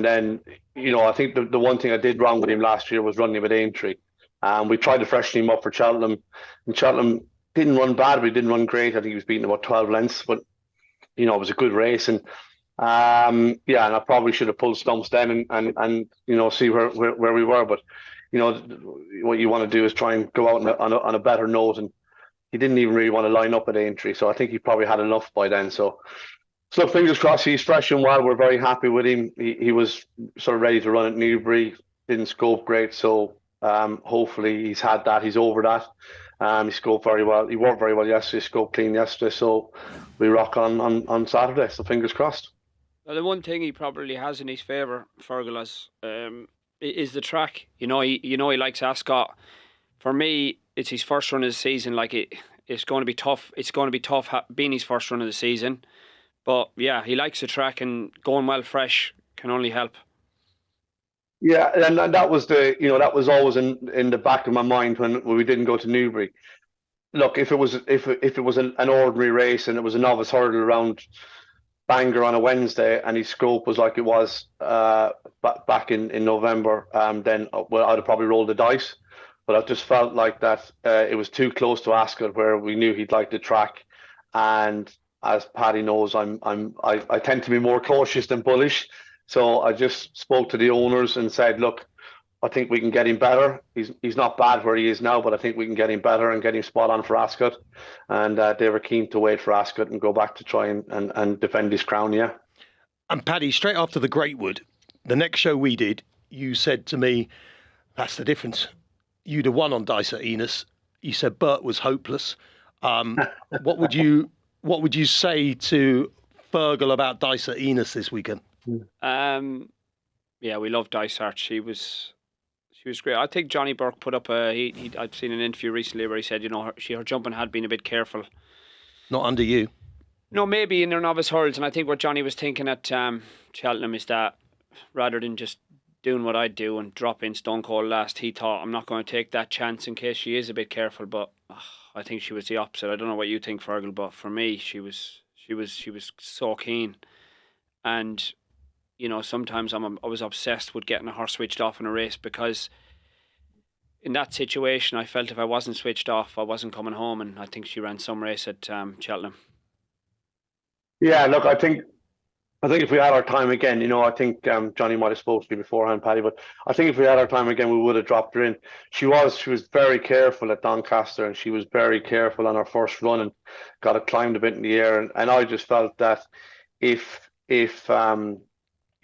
then I think the one thing I did wrong with him last year was running him at Aintree. We tried to freshen him up for Cheltenham, and Cheltenham didn't run bad, but he didn't run great. I think he was beaten about 12 lengths, but it was a good race, and and I probably should have pulled stumps then and see where we were. But what you want to do is try and go out on a better note, and he didn't even really want to line up at Aintree, so I think he probably had enough by then. So fingers crossed, he's fresh and well. We're very happy with him. He was sort of ready to run at Newbury, didn't scope great, so hopefully he's had that. He's over that. He scoped very well. He worked very well yesterday. Scoped clean yesterday, so we rock on Saturday. So fingers crossed. Well, the one thing he probably has in his favour, Fergal, is the track. He likes Ascot. For me, it's his first run of the season. It's going to be tough. It's going to be tough being his first run of the season. But yeah, he likes the track, and going well fresh can only help. Yeah, and that was that was always in the back of my mind when we didn't go to Newbury. Look, if it was an ordinary race and it was a novice hurdle around Bangor on a Wednesday, and his scope was like it was back in November, then I'd have probably rolled the dice. But I just felt like that it was too close to Ascot, where we knew he'd like the track, and as Paddy knows, I tend to be more cautious than bullish. So I just spoke to the owners and said, look, I think we can get him better. He's not bad where he is now, but I think we can get him better and get him spot on for Ascot. And they were keen to wait for Ascot and go back to try and defend his crown, yeah. And Paddy, straight after the Greatwood, the next show we did, you said to me, that's the difference. You'd have won on Dysart Enos. You said Bert was hopeless. What would you say to Fergal about Dysart Enos this weekend? Yeah, we love Dysart. She was great. I think Johnny Burke put up I'd seen an interview recently where he said, her jumping had been a bit careful. Not under you. No, maybe in their novice hurls, and I think what Johnny was thinking at Cheltenham is that rather than just doing what I'd do and drop in stone cold last, he thought, I'm not going to take that chance in case she is a bit careful. But I think she was the opposite. I don't know what you think, Fergal, but for me, she was so keen. And sometimes I was obsessed with getting a horse switched off in a race, because in that situation I felt if I wasn't switched off I wasn't coming home, and I think she ran some race at Cheltenham. Yeah, look, I think if we had our time again, I think Johnny might have spoken to you beforehand, Paddy, but I think if we had our time again we would have dropped her in. She was very careful at Doncaster, and she was very careful on her first run and got it climbed a bit in the air, and I just felt that if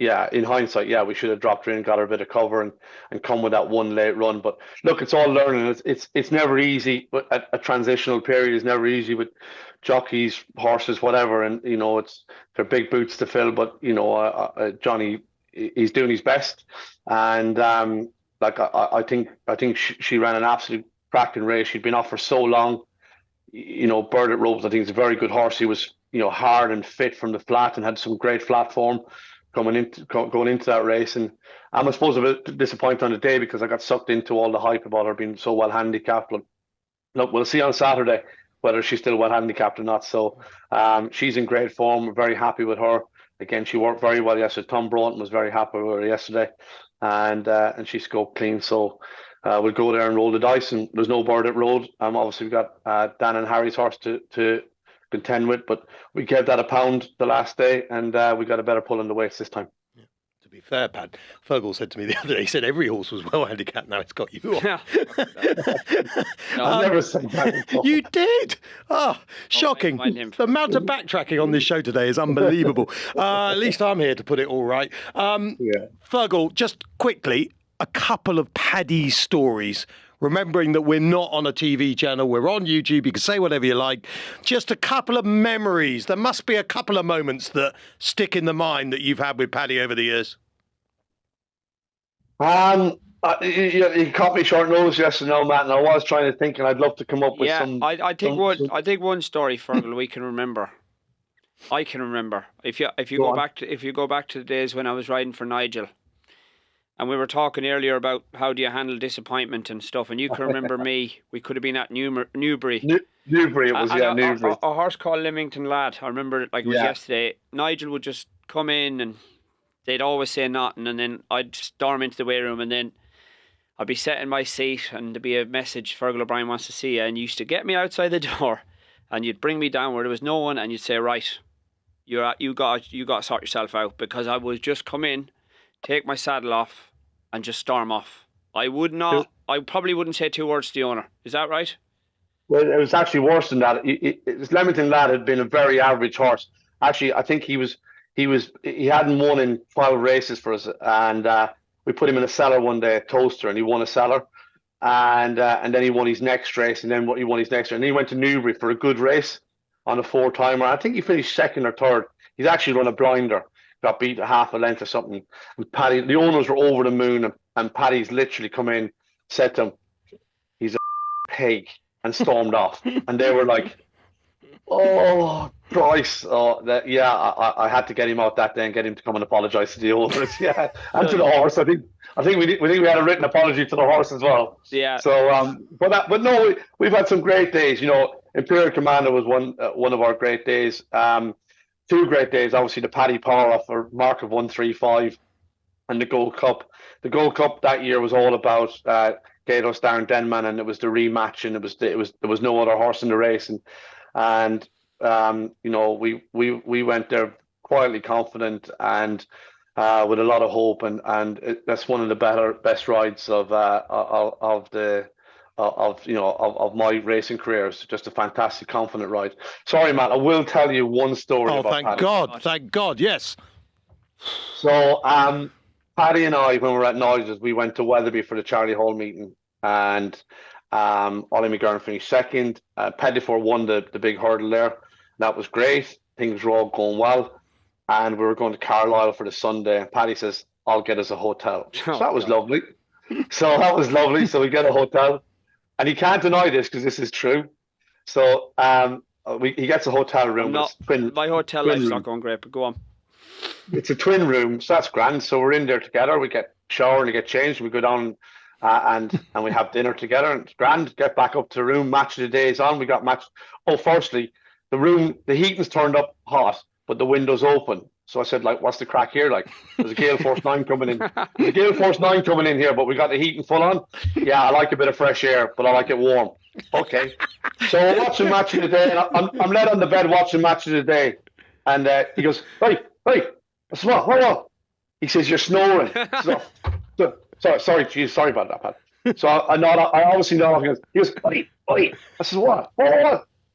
yeah, in hindsight, yeah, we should have dropped her in, got her a bit of cover, and come with that one late run. But look, it's all learning. It's never easy. But a transitional period is never easy with jockeys, horses, whatever. And they're big boots to fill. But Johnny, he's doing his best, and I think she ran an absolute cracking race. She'd been off for so long. Bird at Ropes, I think, is a very good horse. He was hard and fit from the flat and had some great flat form going into that race. And I'm, I suppose, a bit disappointed on the day because I got sucked into all the hype about her being so well handicapped. But look, we'll see on Saturday whether she's still well handicapped or not. So she's in great form. We're very happy with her. Again, she worked very well yesterday. Tom Broughton was very happy with her yesterday, and she scoped clean. So we'll go there and roll the dice. And there's no Bird at Road. Obviously we've got Dan and Harry's horse to contend with, but we gave that a pound the last day, and we got a better pull in the weights this time. Yeah. To be fair, Pat, Fergal said to me the other day, he said every horse was well handicapped, now it's got you on. Yeah. I've never said that before. You did? Shocking. mind him. The amount of backtracking on this show today is unbelievable. At least I'm here to put it all right. Fergal, just quickly, a couple of Paddy stories. Remembering that we're not on a TV channel, we're on YouTube, you can say whatever you like. Just a couple of memories. There must be a couple of moments that stick in the mind that you've had with Paddy over the years. You caught me short notice yesterday, Matt, and I was trying to think, and I'd love to come up with some. I think one story, Fergal, we can remember. I can remember. If you go back to the days when I was riding for Nigel. And we were talking earlier about how do you handle disappointment and stuff. And you can remember me. We could have been at Newbury. Newbury, it was, Newbury. A horse called Lymington Lad. I remember it like it was yesterday. Nigel would just come in and they'd always say nothing. And then I'd storm into the weigh room and then I'd be sat in my seat and there'd be a message, Fergal O'Brien wants to see you. And you used to get me outside the door and you'd bring me down where there was no one and you'd say, right, you got to sort yourself out, because I would just come in, take my saddle off and just storm off. I probably wouldn't say 2 words to the owner. Is that right? Well, it was actually worse than that. Leamington Lad had been a very average horse. Actually, I think he hadn't won in 12 races for us, and we put him in a cellar one day at Toaster, and he won a cellar, and then he won his next race, and then he won his next race, and then he went to Newbury for a good race on a 4-timer. I think he finished 2nd or 3rd. He's actually run a blinder. Got beat a half a length or something. And Paddy, the owners were over the moon, and Paddy's literally come in, said to him, he's a pig, and stormed off. And they were like, oh, Christ. I had to get him out that day and get him to come and apologise to the owners. Yeah, and to the horse. I think we had a written apology to the horse as well. Yeah. So, but no, we've had some great days. Imperial Commander was one of our great days. 2 great days, obviously the Paddy Power off a mark of 135 and the Gold Cup. The Gold Cup that year was all about Gatos Down Denman, and it was the rematch, and there was no other horse in the race, and we went there quietly confident and with a lot of hope, and that's one of the best rides of my racing career. It's just a fantastic, confident ride. Sorry, Matt, I will tell you one story about Paddy. Thank God, yes. So, Paddy and I, when we were at Novices, we went to Weatherby for the Charlie Hall meeting, and Ollie McGurn finished 2nd. Pettifor won the big hurdle there. That was great. Things were all going well, and we were going to Carlisle for the Sunday, and Paddy says, I'll get us a hotel. So that was lovely. So we get a hotel. And he can't deny this because this is true. So he gets a hotel room. My hotel life's not going great, but go on. It's a twin room, so that's grand. So we're in there together. We get showered and we get changed. We go down and we have dinner together. And it's grand. Get back up to the room. Match of the day is on. We got match. Oh, firstly, the heating's turned up hot, but the window's open. So I said, what's the crack here? There's a Gale Force 9 coming in. There's a Gale Force 9 coming in here, but we got the heating full on. Yeah, I like a bit of fresh air, but I like it warm. Okay. So we're watching Match of the Day, and I'm led on the bed watching Match of the Day. And he goes, hey. I said, what? He says, you're snoring. Sorry, geez, sorry about that, Pat. So I obviously nod. He goes, oi. I said, what?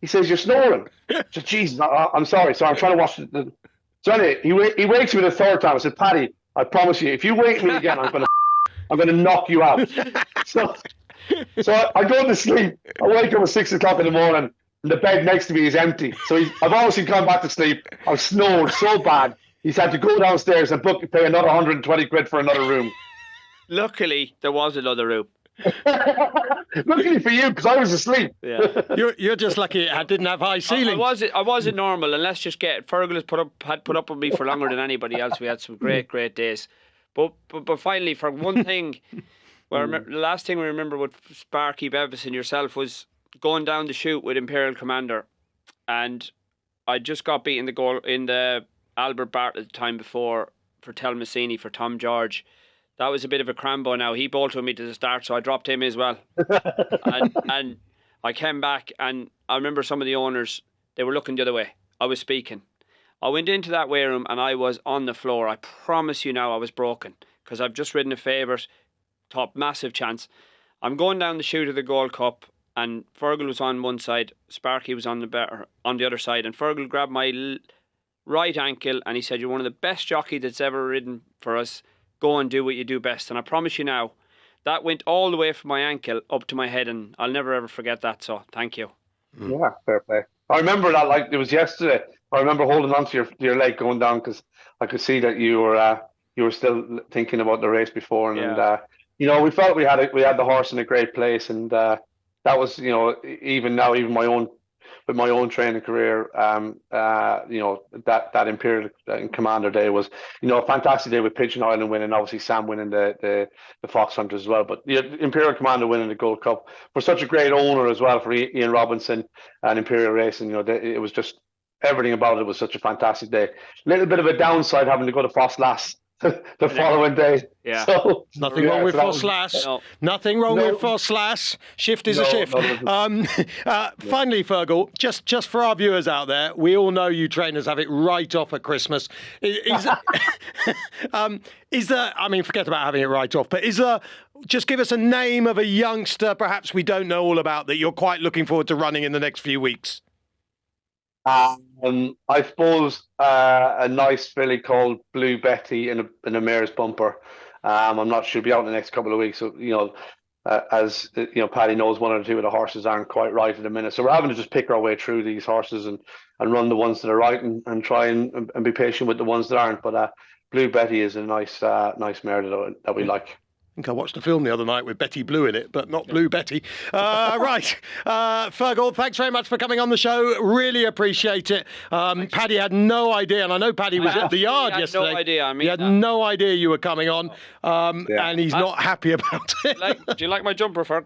He says, you're snoring. I said, Jesus, I'm sorry. So I'm trying to watch the... So anyway, he wakes me the 3rd time. I said, Paddy, I promise you, if you wake me again, I'm gonna knock you out. So I go to sleep. I wake up at 6 o'clock in the morning, and the bed next to me is empty. So I've obviously gone back to sleep. I've snored so bad. He's had to go downstairs and pay another 120 quid for another room. Luckily, there was another room. Luckily for you, because I was asleep. Yeah. You're just lucky I didn't have high ceilings. I wasn't normal, and let's just get Fergal had put up with me for longer than anybody else. We had some great days, but finally, for one thing, the last thing we remember with Sparky Bevis and yourself was going down the chute with Imperial Commander, and I just got beaten the goal in the Albert Bartlett the time before for Telmasini for Tom George. That was a bit of a crambo now. He bolted me to the start, so I dropped him as well. and I came back, and I remember some of the owners, they were looking the other way. I was speaking. I went into that weigh room, and I was on the floor. I promise you now I was broken, because I've just ridden a favourite, top massive chance. I'm going down the chute of the Gold Cup, and Fergal was on one side, Sparky was on the other side, and Fergal grabbed my right ankle, and he said, "You're one of the best jockey that's ever ridden for us. Go and do what you do best." And I promise you now, that went all the way from my ankle up to my head, and I'll never ever forget that. So thank you. Yeah, fair play. I remember that like it was yesterday. I remember holding on to your leg going down because I could see that you were still thinking about the race before, and we felt we had the horse in a great place, and that was even now, even with my own training career, that Imperial Commander day was, a fantastic day with Pigeon Island winning, obviously Sam winning the Fox Hunter as well. But the Imperial Commander winning the Gold Cup for such a great owner as well, for Ian Robinson and Imperial Racing, it was just, everything about it was such a fantastic day. Little bit of a downside having to go to Foss Lass the following day. Yeah. So, Nothing wrong with Foss Lass. No. Nothing wrong with Foss Lass. Shift is a shift. Finally, Fergal, just for our viewers out there, we all know you trainers have it right off at Christmas. Is there, forget about having it right off, but is there, just give us a name of a youngster perhaps we don't know all about that you're quite looking forward to running in the next few weeks? I suppose a nice filly called Blue Betty in a mare's bumper. I'm not sure she'll be out in the next couple of weeks. So, as Paddy knows, one or two of the horses aren't quite right at the minute. So we're having to just pick our way through these horses and run the ones that are right and try and be patient with the ones that aren't. But Blue Betty is a nice mare that we like. I think I watched a film the other night with Betty Blue in it, but not Blue Betty. Right. Fergal, thanks very much for coming on the show. Really appreciate it. Paddy had no idea, and I know Paddy was at the yard yesterday. No idea. He had no idea you were coming on, and he's not happy about it. Do you like my jumper, Ferg?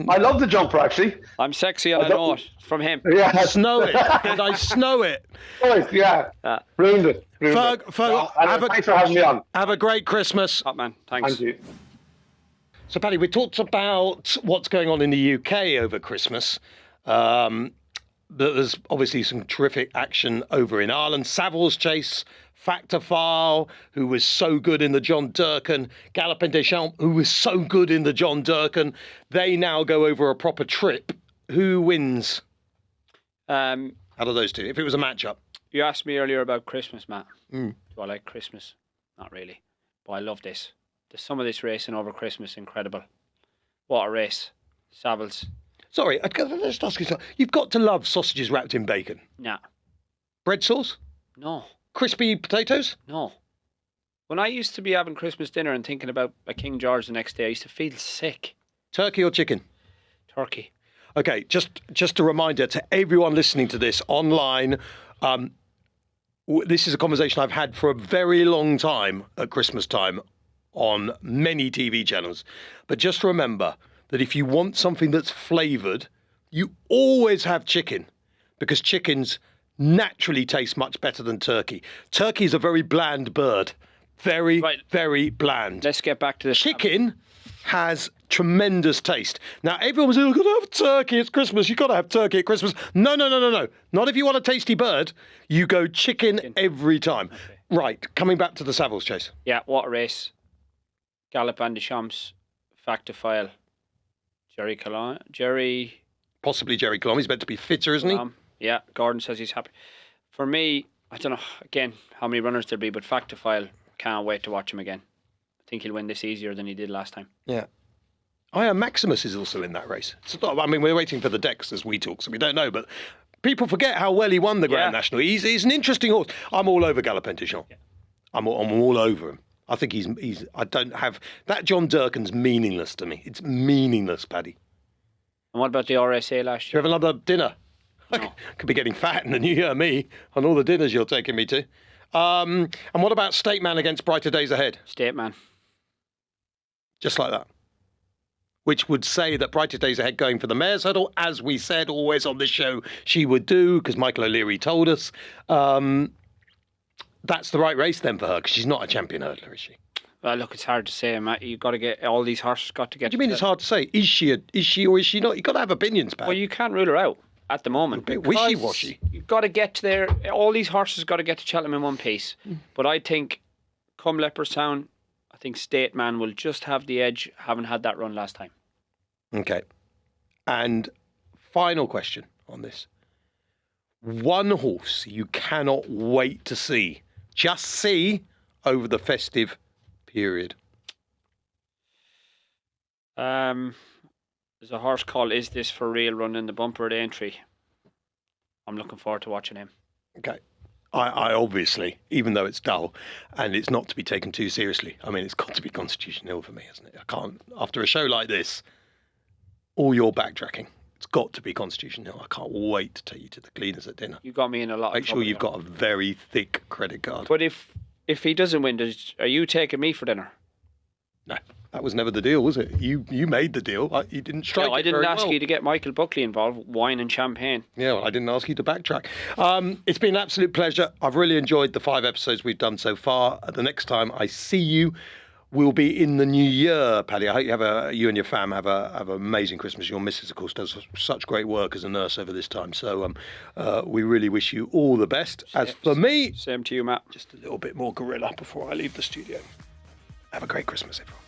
I love the jumper, actually. I'm sexy and I know it from him. Yeah. Snow it. And I snow it. Oh, yeah. Ruined it. Fergal, thanks for having me on. Have a great Christmas. Top man. Thanks. Thank you. So, Paddy, we talked about what's going on in the UK over Christmas. There's obviously some terrific action over in Ireland. Savills chase, Factor File, who was so good in the John Durkan, Galopin Deschamps, who was so good in the John Durkan. They now go over a proper trip. Who wins out of those two, if it was a matchup? You asked me earlier about Christmas, Matt. Do I like Christmas? Not really. But I love this. Some of this racing over Christmas, incredible. What a race. Savills. Sorry, I'd just ask you something. You've got to love sausages wrapped in bacon. Nah. Bread sauce? No. Crispy potatoes? No. When I used to be having Christmas dinner and thinking about a King George the next day, I used to feel sick. Turkey or chicken? Turkey. Okay, just a reminder to everyone listening to this online, this is a conversation I've had for a very long time at Christmas time on many TV channels. But just remember that if you want something that's flavoured, you always have chicken, because chickens naturally taste much better than turkey. Turkey is a very bland bird. Very bland. Let's get back to this. Chicken has tremendous taste. Now, everyone's saying, I've got to have turkey, it's Christmas, you've got to have turkey at Christmas. No. Not if you want a tasty bird. You go chicken every time. Okay. Right, coming back to the Savills chase. Yeah, what a race. Galopin Deschamps, Factor File, Possibly Jerry Colomb. He's meant to be fitter, isn't he? Yeah, Gordon says he's happy. For me, I don't know, again, how many runners there'll be, but Factor File, Can't wait to watch him again. I think he'll win this easier than he did last time. Yeah. Maximus is also in that race. I mean, we're waiting for the decks as we talk, so we don't know, but people forget how well he won the Grand National. He's an interesting horse. I'm all over Galopin Dijon. Yeah. I'm all over him. I think I don't have... That John Durkin's meaningless to me. It's meaningless, Paddy. And what about the RSA last year? Do you have another dinner? No. I could be getting fat in the new year, me, on all the dinners you're taking me to. And what about State Man against Brighter Days Ahead? State Man. Just like that. Which would say that Brighter Days Ahead going for the Mayor's Hurdle, as we said always on this show she would do, because Michael O'Leary told us. That's the right race then for her, because she's not a champion hurdler, is she? Well, look, it's hard to say, Matt. You've got to get all these horses got to get. What do you mean it's hard to say? Is she or is she not? You've got to have opinions, Pat. Well, you can't rule her out at the moment. A bit wishy-washy. You've got to get to there. All these horses got to get to Cheltenham in one piece. But I think, come Leopardstown, I think State Man will just have the edge, having had that run last time. Okay. And final question on this. One horse you cannot wait to see, just see, over the festive period. There's a horse called Is This For Real running the bumper at Aintree. I'm looking forward to watching him. Okay. I obviously, even though it's dull and it's not to be taken too seriously, I mean, it's got to be Constitution Hill for me, hasn't it? I can't, after a show like this, all your backtracking, it's got to be Constitution Hill. I can't wait to take you to the cleaners at dinner. You got me in a lot Make of sure you've got a very thick credit card. But if he doesn't win, are you taking me for dinner? No, that was never the deal, was it? You made the deal. You didn't strike it I didn't very ask well. you to get Michael Buckley involved, wine and champagne. Yeah, well, I didn't ask you to backtrack. It's been an absolute pleasure. I've really enjoyed the 5 episodes we've done so far. The next time I see you will be in the new year, Paddy. I hope you and your fam have an amazing Christmas. Your missus, of course, does such great work as a nurse over this time. So we really wish you all the best. As for me... Same to you, Matt. Just a little bit more gorilla before I leave the studio. Have a great Christmas, everyone.